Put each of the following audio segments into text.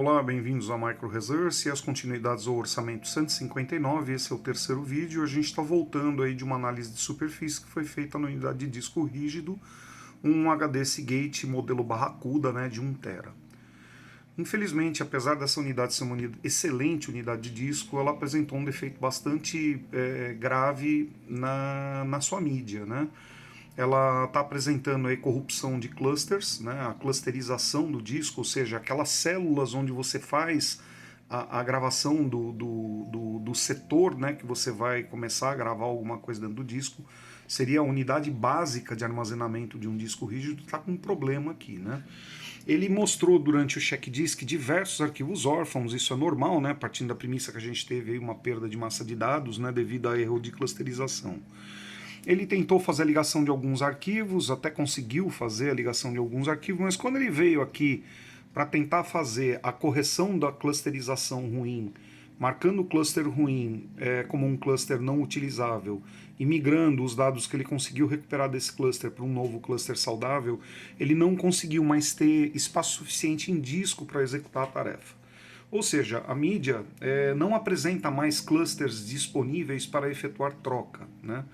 Olá, bem-vindos a Micro Resource e as continuidades ao orçamento 159. Esse é o terceiro vídeo. A gente está voltando aí de uma análise de superfície que foi feita na unidade de disco rígido, um HD Seagate modelo Barracuda, né, de 1 TB. Infelizmente, apesar dessa unidade ser uma excelente unidade de disco, ela apresentou um defeito bastante grave na sua mídia, né? Ela está apresentando aí corrupção de clusters, né, a clusterização do disco, ou seja, aquelas células onde você faz a gravação do setor, né, que você vai começar a gravar alguma coisa dentro do disco, seria a unidade básica de armazenamento de um disco rígido, está com um problema aqui, né? Ele mostrou durante o check disk diversos arquivos órfãos, isso é normal, né, partindo da premissa que a gente teve aí uma perda de massa de dados, né, devido a erro de clusterização. Ele tentou fazer a ligação de alguns arquivos, até conseguiu fazer a ligação de alguns arquivos, mas quando ele veio aqui para tentar fazer a correção da clusterização ruim, marcando o cluster ruim como um cluster não utilizável e migrando os dados que ele conseguiu recuperar desse cluster para um novo cluster saudável, ele não conseguiu mais ter espaço suficiente em disco para executar a tarefa. Ou seja, a mídia não apresenta mais clusters disponíveis para efetuar troca, né?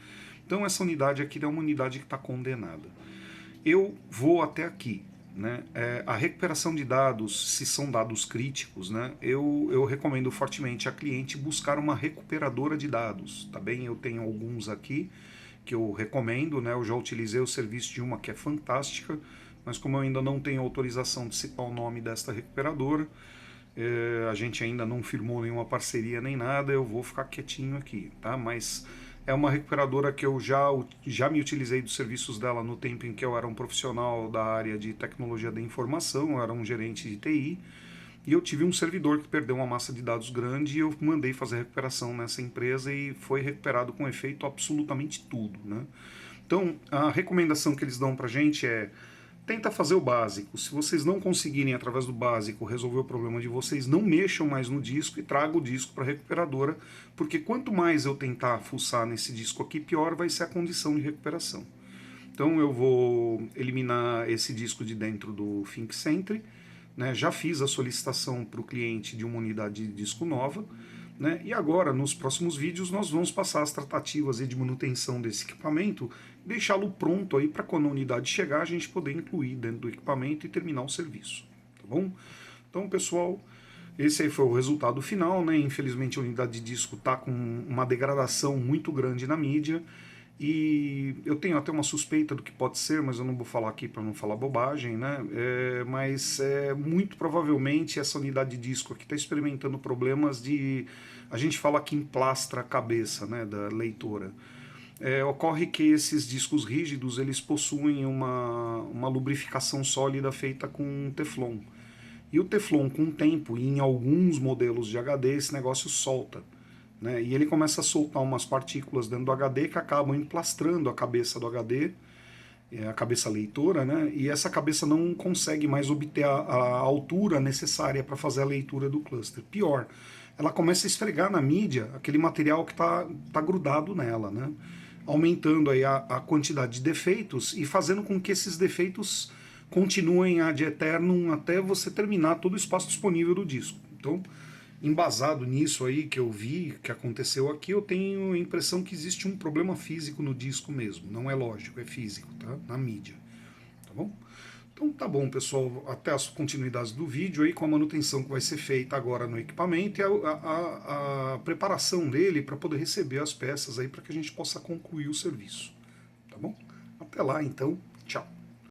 Então essa unidade aqui é uma unidade que está condenada. Eu vou até aqui, né? A recuperação de dados, se são dados críticos, né? Eu recomendo fortemente a cliente buscar uma recuperadora de dados, tá bem? Eu tenho alguns aqui que eu recomendo, né? Eu já utilizei o serviço de uma que é fantástica, mas como eu ainda não tenho autorização de citar o nome desta recuperadora, a gente ainda não firmou nenhuma parceria nem nada, eu vou ficar quietinho aqui, tá? Mas é uma recuperadora que eu já me utilizei dos serviços dela no tempo em que eu era um profissional da área de tecnologia da informação, eu era um gerente de TI, e eu tive um servidor que perdeu uma massa de dados grande e eu mandei fazer a recuperação nessa empresa e foi recuperado com efeito absolutamente tudo, né? Então, a recomendação que eles dão pra gente é: tenta fazer o básico. Se vocês não conseguirem, através do básico, resolver o problema de vocês, não mexam mais no disco e traga o disco para a recuperadora, porque quanto mais eu tentar fuçar nesse disco aqui, pior vai ser a condição de recuperação. Então eu vou eliminar esse disco de dentro do ThinkCentre, né? Já fiz a solicitação para o cliente de uma unidade de disco nova, né? E agora, nos próximos vídeos, nós vamos passar as tratativas de manutenção desse equipamento, deixá-lo pronto aí para quando a unidade chegar, a gente poder incluir dentro do equipamento e terminar o serviço, tá bom? Então, pessoal, esse aí foi o resultado final, né? Infelizmente a unidade de disco está com uma degradação muito grande na mídia, e eu tenho até uma suspeita do que pode ser, mas eu não vou falar aqui para não falar bobagem, né? Mas muito provavelmente essa unidade de disco aqui está experimentando problemas de... A gente fala que emplastra a cabeça, né, da leitora. Ocorre que esses discos rígidos eles possuem uma lubrificação sólida feita com Teflon. E o Teflon, com o tempo, e em alguns modelos de HD, esse negócio solta, né? E ele começa a soltar umas partículas dentro do HD que acabam emplastrando a cabeça do HD, a cabeça leitora, né? E essa cabeça não consegue mais obter a altura necessária para fazer a leitura do cluster. Pior, ela começa a esfregar na mídia aquele material que tá grudado nela, né? Aumentando aí a quantidade de defeitos e fazendo com que esses defeitos continuem ad eternum até você terminar todo o espaço disponível do disco. Então, embasado nisso aí que eu vi, que aconteceu aqui, eu tenho a impressão que existe um problema físico no disco mesmo. Não é lógico, é físico, tá? Na mídia, tá bom? Então tá bom, pessoal, até as continuidades do vídeo aí com a manutenção que vai ser feita agora no equipamento e a preparação dele para poder receber as peças aí para que a gente possa concluir o serviço, tá bom? Até lá então, tchau.